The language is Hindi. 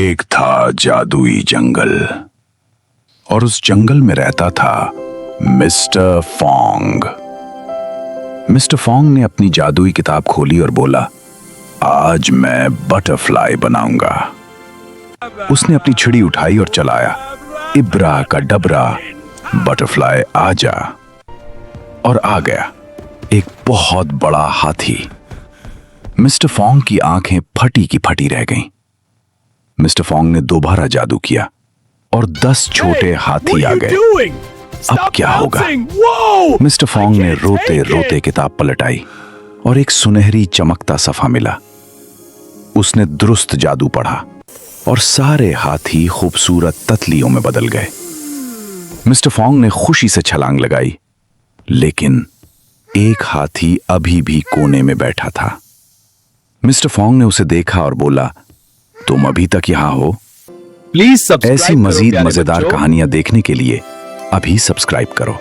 एक था जादुई जंगल और उस जंगल में रहता था मिस्टर फोंग। मिस्टर फोंग ने अपनी जादुई किताब खोली और बोला, आज मैं बटरफ्लाई बनाऊंगा। उसने अपनी छिड़ी उठाई और चलाया, इब्रा का डबरा, बटरफ्लाई आजा। और आ गया एक बहुत बड़ा हाथी। मिस्टर फोंग की आंखें फटी की फटी रह गईं। मिस्टर फोंग ने दोबारा जादू किया और 10 छोटे हाथी आ गए। अब क्या होगा? मिस्टर फोंग ने रोते रोते किताब पलटाई और एक सुनहरी चमकता सफा मिला। उसने दुरुस्त जादू पढ़ा और सारे हाथी खूबसूरत ततलियों में बदल गए। मिस्टर फोंग ने खुशी से छलांग लगाई, लेकिन एक हाथी अभी भी कोने में बैठा था। मिस्टर फोंग ने उसे देखा और बोला, तुम अभी तक यहां हो? प्लीज सब्सक्राइब ऐसी करो मजीद प्यारे मजेदार बच्चों। कहानियां देखने के लिए अभी सब्सक्राइब करो।